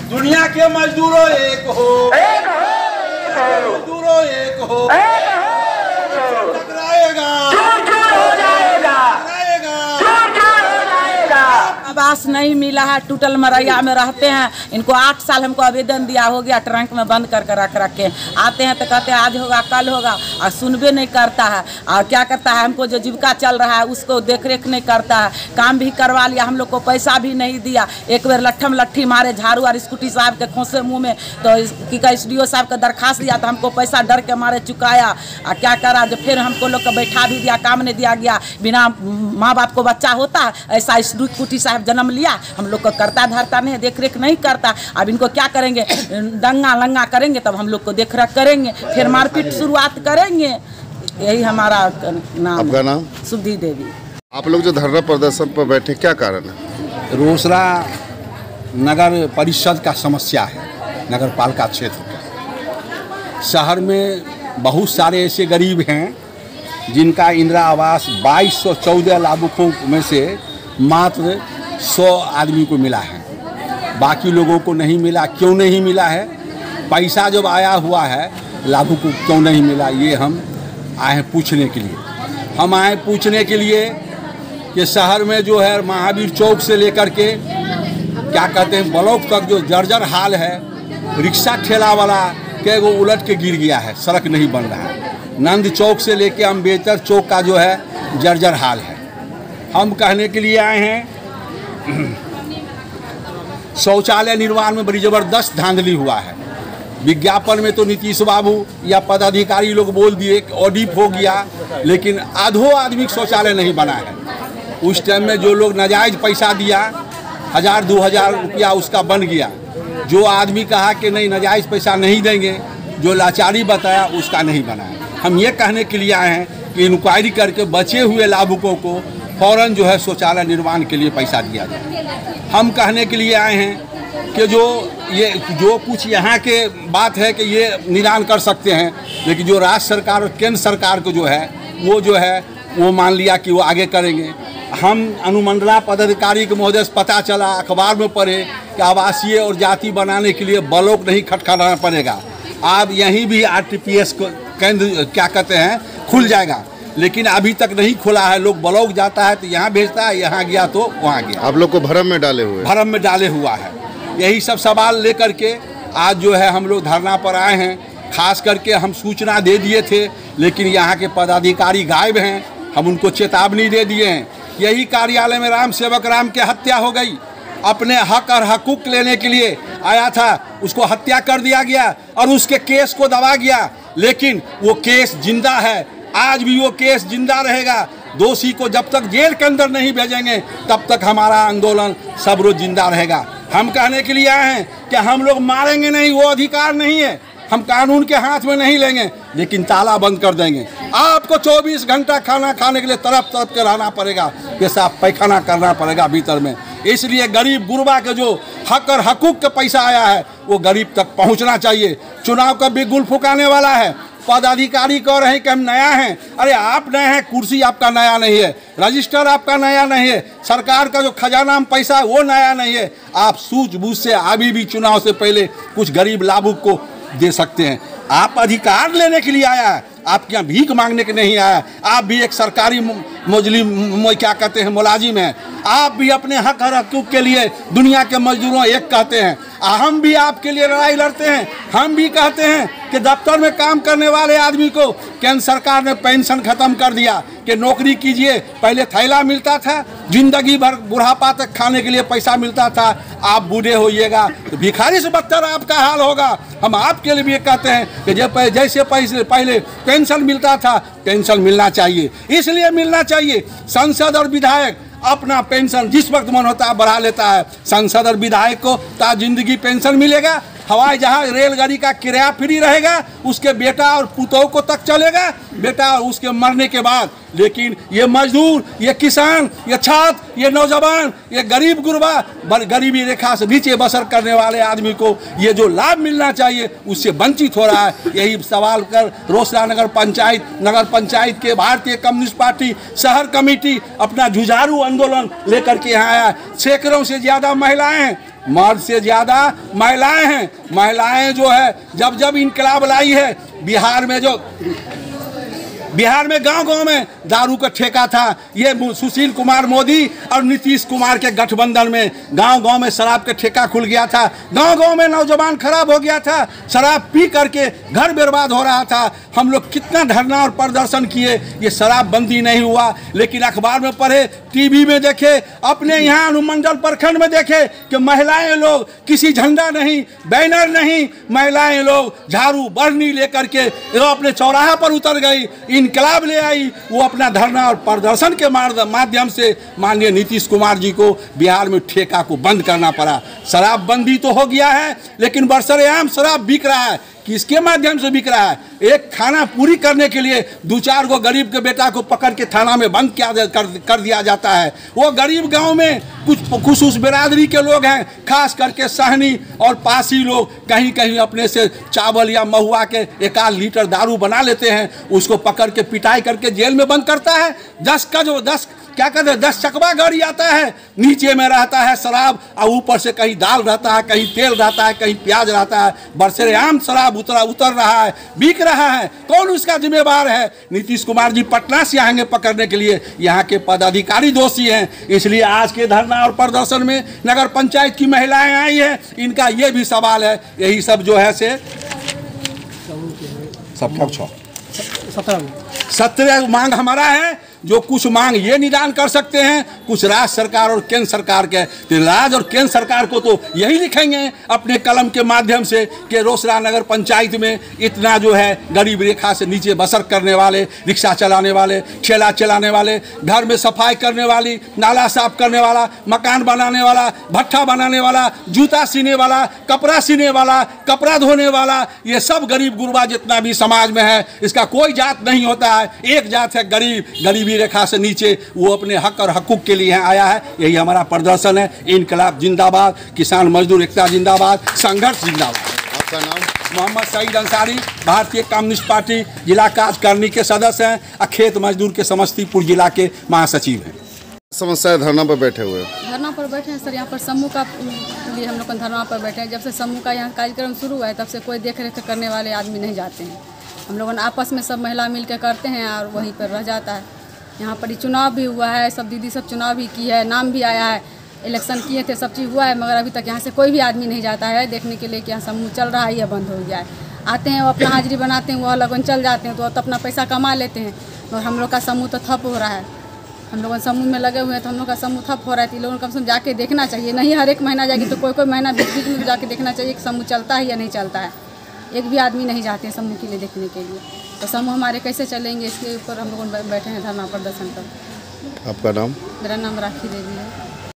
दुनिया के मजदूरों एक हो, मजदूरों एक हो, टकराएगा, आवास नहीं मिला है, टूटल मरैया में रहते हैं। इनको 8 साल हमको आवेदन दिया, हो गया ट्रंक में बंद कर रख रखे। आते हैं तो कहते हैं आज होगा कल होगा, और सुनबे नहीं करता है। और क्या करता है, हमको जो जीविका चल रहा है उसको देख रेख नहीं करता है। काम भी करवा लिया, हम लोग को पैसा भी नहीं दिया। एक बार लट्ठम लट्ठी मारे, झाड़ू और स्कूटी साहब के खोसे मुँह में, तो SDO साहब का दरखास्त दिया तो हमको पैसा डर के मारे चुकाया। और क्या करा, जो फिर हमको लोग को बैठा भी दिया, काम नहीं दिया गया। बिना माँ बाप को बच्चा होता है ऐसा स्कूटी साहब जन्म लिया, हम लोग को करता धरता नहीं, देख रेख नहीं करता। अब इनको क्या करेंगे, दंगा लंगा करेंगे तब हम लोग को देख रेख करेंगे, फिर मारपीट शुरुआत करेंगे। यही हमारा नाम। आपका नाम? सुधी देवी। आप लोग जो धरना प्रदर्शन पर बैठे, क्या कारण है? रोसड़ा नगर परिषद का समस्या है, नगर पालिका क्षेत्र का। शहर में बहुत सारे ऐसे गरीब हैं जिनका इंदिरा आवास 2214 लाभुकों में से मात्र 100 आदमी को मिला है, बाकी लोगों को नहीं मिला। क्यों नहीं मिला है? पैसा जब आया हुआ है, लाभुक को क्यों नहीं मिला, ये हम आए हैं पूछने के लिए। हम आए पूछने के लिए कि शहर में जो है महावीर चौक से लेकर के क्या कहते हैं ब्लॉक तक जो जर्जर हाल है, रिक्शा ठेला वाला के वो उलट के गिर गया है, सड़क नहीं बन रहा है। नंद चौक से लेके अम्बेडकर चौक का जो है जर्जर हाल है। हम कहने के लिए आए हैं, शौचालय निर्माण में बड़ी ज़बरदस्त धांधली हुआ है। विज्ञापन में तो नीतीश बाबू या पदाधिकारी लोग बोल दिए कि ऑडिट हो गया, लेकिन आधो आदमी शौचालय नहीं बना है। उस टाइम में जो लोग नाजायज़ पैसा दिया, 1000-2000 रुपया उसका बन गया। जो आदमी कहा कि नहीं नाजायज़ पैसा नहीं देंगे, जो लाचारी बताया उसका नहीं बना है। हम ये कहने के लिए आए हैं कि इंक्वायरी करके बचे हुए लाभुकों को फौरन जो है शौचालय निर्माण के लिए पैसा दिया जाए। हम कहने के लिए आए हैं कि जो कुछ यहाँ के बात है कि ये निदान कर सकते हैं, लेकिन जो राज्य सरकार और केंद्र सरकार को जो है वो मान लिया कि वो आगे करेंगे। हम अनुमंडला पदाधिकारी के महोदय से पता चला, अखबार में पढ़े कि आवासीय और जाति बनाने के लिए ब्लॉक नहीं खटखटाना पड़ेगा। अब यहीं भी RTPS को केंद्र क्या कहते हैं खुल जाएगा, लेकिन अभी तक नहीं खुला है। लोग ब्लॉक जाता है तो यहाँ भेजता है, यहाँ गया तो वहाँ गया। आप लोग को भरम में डाले हुआ है। यही सब सवाल लेकर के आज जो है हम लोग धरना पर आए हैं। खास करके हम सूचना दे दिए थे, लेकिन यहाँ के पदाधिकारी गायब हैं। हम उनको चेतावनी दे दिए हैं। यही कार्यालय में राम सेवक राम की हत्या हो गई। अपने हक और हकूक लेने के लिए आया था, उसको हत्या कर दिया गया और उसके केस को दबा गया, लेकिन वो केस जिंदा है। आज भी वो केस जिंदा रहेगा। दोषी को जब तक जेल के अंदर नहीं भेजेंगे तब तक हमारा आंदोलन सब रोज जिंदा रहेगा। हम कहने के लिए आए हैं कि हम लोग मारेंगे नहीं, वो अधिकार नहीं है। हम कानून के हाथ में नहीं लेंगे, लेकिन ताला बंद कर देंगे। आपको 24 घंटा खाना खाने के लिए तरफ के रहना पड़ेगा, पेशाब पैखाना करना पड़ेगा भीतर में। इसलिए गरीब गुरबा के जो हक और हकूक का पैसा आया है वो गरीब तक पहुंचना चाहिए। चुनाव का बिगुल फुकाने वाला है। पदाधिकारी कह रहे हैं कि हम नया हैं। अरे आप नए हैं, कुर्सी आपका नया नहीं है, रजिस्टर आपका नया नहीं है, सरकार का जो खजाना में पैसा है वो नया नहीं है। आप सूझबूझ से अभी भी चुनाव से पहले कुछ गरीब लाभुक को दे सकते हैं। आप अधिकार लेने के लिए आया है, आपके यहाँ भीख मांगने के नहीं आया। आप भी एक सरकारी क्या कहते हैं मुलाजिम हैं। आप भी अपने हक और हकूक के लिए दुनिया के मजदूरों एक कहते हैं। हम भी आपके लिए लड़ाई लड़ते हैं। हम भी कहते हैं कि दफ्तर में काम करने वाले आदमी को केंद्र सरकार ने पेंशन खत्म कर दिया कि नौकरी कीजिए। पहले थैला मिलता था, जिंदगी भर बुढ़ापा तक खाने के लिए पैसा मिलता था। आप बूढ़े होइएगा तो भिखारी से बदतर आपका हाल होगा। हम आपके लिए भी कहते हैं कि जैसे पहले पेंशन मिलता था, पेंशन मिलना चाहिए। इसलिए मिलना चाहिए संसद और विधायक अपना पेंशन जिस वक्त मन होता है बढ़ा लेता है। सांसद और विधायक को जिंदगी पेंशन मिलेगा। हवाई जहाज रेलगाड़ी का किराया फ्री रहेगा। उसके बेटा और पुतों को तक चलेगा, बेटा और उसके मरने के बाद। लेकिन ये मजदूर, ये किसान, ये छात्र, ये नौजवान, ये गरीब गुरबा, गरीबी रेखा से नीचे बसर करने वाले आदमी को ये जो लाभ मिलना चाहिए उससे वंचित हो रहा है। यही सवाल कर रोसड़ा नगर पंचायत के भारतीय कम्युनिस्ट पार्टी शहर कमेटी अपना जुझारू आंदोलन लेकर के यहाँ आया। सैकड़ों से ज़्यादा महिलाएं हैं, मर्द से ज़्यादा महिलाएं हैं। महिलाएं जो है जब जब इनकलाब लाई है बिहार में गांव-गांव में दारू का ठेका था। ये सुशील कुमार मोदी और नीतीश कुमार के गठबंधन में गांव-गांव में शराब का ठेका खुल गया था। गांव-गांव में नौजवान खराब हो गया था, शराब पी करके घर बर्बाद हो रहा था। हम लोग कितना धरना और प्रदर्शन किए, ये शराब बंदी नहीं हुआ। लेकिन अखबार में पढ़े, टीवी में देखे, अपने यहाँ अनुमंडल प्रखंड में देखे कि महिलाएं लोग किसी झंडा नहीं, बैनर नहीं, महिलाएं लोग झाड़ू बरनी लेकर के अपने चौराहा पर उतर गई, इनकलाब ले आई। वो अपना धरना और प्रदर्शन के माध्यम से माननीय नीतीश कुमार जी को बिहार में ठेका को बंद करना पड़ा। शराब बंदी तो हो गया है, लेकिन बरसरेआम शराब बिक रहा है। किसके माध्यम से बिक रहा है? एक खाना पूरी करने के लिए 2-4 गो गरीब के बेटा को पकड़ के थाना में बंद कर दिया जाता है। वो गरीब गांव में कुछ उस बिरादरी के लोग हैं, खास करके सहनी और पासी लोग, कहीं कहीं अपने से चावल या महुआ के 1-8 लीटर दारू बना लेते हैं, उसको पकड़ के पिटाई करके जेल में बंद करता है। 10 चकवा गाड़ी आता है, नीचे में रहता है शराब और ऊपर से कहीं दाल रहता है, कहीं तेल रहता है, कहीं प्याज रहता है। बरसरेआम शराब उतर रहा है, बिक रहा है। कौन उसका जिम्मेवार है? नीतीश कुमार जी पटना से आएंगे पकड़ने के लिए, यहाँ के पदाधिकारी दोषी हैं। इसलिए आज के धरना और प्रदर्शन में नगर पंचायत की महिलाएं आई हैं, इनका ये भी सवाल है। यही सब जो है से सब 17 मांग हमारा है। जो कुछ मांग ये निदान कर सकते हैं, कुछ राज्य सरकार और केंद्र सरकार के, तो राज्य और केंद्र सरकार को तो यही लिखेंगे अपने कलम के माध्यम से कि रोसड़ा नगर पंचायत में इतना जो है गरीब रेखा से नीचे बसर करने वाले, रिक्शा चलाने वाले, ठेला चलाने वाले, घर में सफाई करने वाली, नाला साफ करने वाला, मकान बनाने वाला, भट्ठा बनाने वाला, जूता सीने वाला, कपड़ा सीने वाला, कपड़ा धोने वाला, ये सब गरीब गुरबा जितना भी समाज में है, इसका कोई जात नहीं होता है। एक जात है गरीब, गरीबी रेखा से नीचे, वो अपने हक और हकूक के लिए आया है। यही हमारा प्रदर्शन है। इनकलाब जिंदाबाद, किसान मजदूर एकता जिंदाबाद, संघर्ष जिंदाबाद। आपका नाम? मोहम्मद सईद अंसारी, भारतीय कम्युनिस्ट पार्टी जिला कार्यकारिणी के सदस्य हैं, खेत मजदूर के समस्तीपुर जिला के महासचिव हैं। समस्या धरना पर बैठे हुए? धरना पर बैठे हैं सर, यहाँ पर समूह का लिए हम लोग धरना पर बैठे हैं। जब से समूह का यहाँ कार्यक्रम शुरू हुआ है, तब से कोई देख रेख करने वाले आदमी नहीं जाते हैं। हम लोग आपस में सब महिला मिल के करते हैं और वहीं पर रह जाता है। यहाँ पर चुनाव भी हुआ है, सब दीदी सब चुनाव भी की है, नाम भी आया है, इलेक्शन किए थे, सब चीज़ हुआ है, मगर अभी तक यहाँ से कोई भी आदमी नहीं जाता है देखने के लिए कि यहाँ समूह चल रहा है या बंद हो गया है। आते हैं, वो अपना हाजिरी बनाते हैं, वो लगन चल जाते हैं, तो अपना पैसा कमा लेते हैं। और हम लोग का समूह तो ठप हो रहा है। हम लोग समूह में लगे हुए हैं, तो हम लोग का समूह ठप हो रहा है। तो इन लोगों को कम से कम जाके देखना चाहिए, नहीं हर एक महीना जाएगी तो कोई महीना बीच में जाके देखना चाहिए कि समूह चलता है या नहीं चलता है। एक भी आदमी नहीं जाते हैं समूह के लिए देखने के लिए, तो समूह हमारे कैसे चलेंगे, इसके ऊपर हम लोग बैठे हैं धरना प्रदर्शन पर। आपका नाम? मेरा नाम राखी देवी है।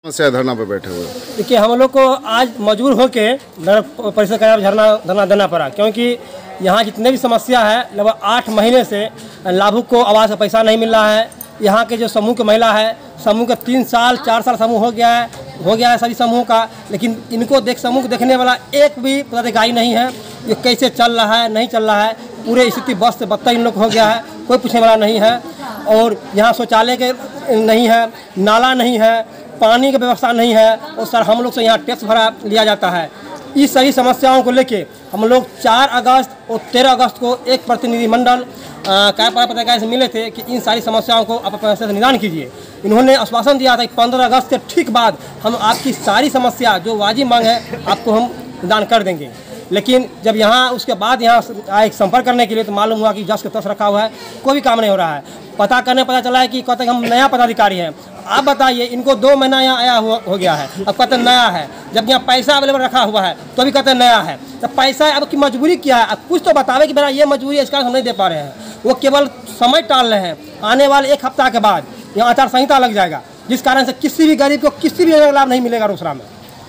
समस्या धरना पर बैठे हुए? देखिए, हम लोग को आज मजबूर होकर नगर परिषद का धरना देना पड़ा, क्योंकि यहाँ जितने भी समस्या है लगभग 8 महीने से लाभुक को आवास का पैसा नहीं मिल रहा है। यहाँ के जो समूह की महिला है, समूह का 3 साल 4 साल समूह हो गया है सभी समूह का, लेकिन इनको समूह को देखने वाला एक भी पदाधिकारी नहीं है। ये कैसे चल रहा है, नहीं चल रहा है, पूरे स्थिति बस से बदतर इन लोग हो गया है, कोई पूछने वाला नहीं है। और यहाँ शौचालय के नहीं है, नाला नहीं है, पानी की व्यवस्था नहीं है, और सर हम लोग से यहाँ टैक्स भरा लिया जाता है। इस सभी समस्याओं को लेके हम लोग 4 अगस्त और 13 अगस्त को एक प्रतिनिधिमंडल पदाधिकारी से मिले थे कि इन सारी समस्याओं को आप अपने से निदान कीजिए। इन्होंने आश्वासन दिया था कि 15 अगस्त के ठीक बाद हम आपकी सारी समस्या जो वाजिब मांग है आपको हम निदान कर देंगे। लेकिन जब यहाँ उसके बाद यहाँ एक संपर्क करने के लिए तो मालूम हुआ कि जस के तस रखा हुआ है, कोई भी काम नहीं हो रहा है। पता चला है कि कहते हैं हम नया पदाधिकारी हैं। आप बताइए, इनको 2 महीना यहाँ आया हो गया है, अब कहते हैं नया है, जब यहाँ पैसा अवेलेबल रखा हुआ है तो भी कहते हैं नया है। तो पैसा अब की मजबूरी क्या है? अब कुछ तो बतावे कि मेरा ये मजबूरी है, इस कारण हम नहीं दे पा रहे हैं। वो केवल समय टाल रहे हैं। आने वाले 1 हफ्ता के बाद यहाँ आचार संहिता लग जाएगा, जिस कारण से किसी भी गरीब को किसी भी लाभ नहीं मिलेगा।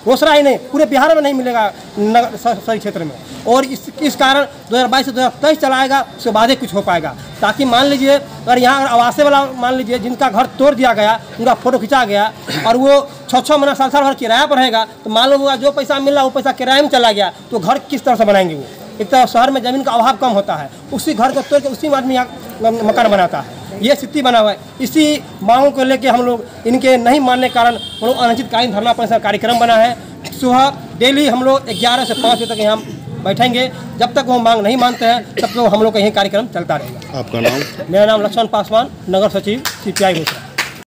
रोसड़ा ही नहीं, पूरे बिहार में नहीं मिलेगा शहरी क्षेत्र में। और इस कारण 2022 से 2023 चलाएगा, उसके बाद ही कुछ हो पाएगा। ताकि मान लीजिए अगर यहाँ आवासीय वाला मान लीजिए जिनका घर तोड़ दिया गया, उनका फोटो खिंचा गया और वो 6-6 महीना साल भर किराया पर रहेगा, तो मालूम हुआ जो पैसा मिल रहा वो पैसा किराए में चला गया, तो घर किस तरह से बनाएंगे वो? एक तो शहर में ज़मीन का अभाव कम होता है, उसी घर को तोड़ के उसी आदमी यहाँ मकान बनाता है। ये स्थिति बना हुआ है। इसी मांगों को लेकर हम लोग इनके नहीं मानने के कारण हम लोग अनिश्चितकालीन धरना प्रदर्शन कार्यक्रम बना है। सुबह डेली हम लोग 11 से 5 बजे तक यहाँ बैठेंगे। जब तक वो मांग नहीं मानते हैं तब तक हम लोग का यही कार्यक्रम चलता रहेगा। आपका नाम? मेरा नाम लक्ष्मण पासवान, नगर सचिव CPI घोषणा।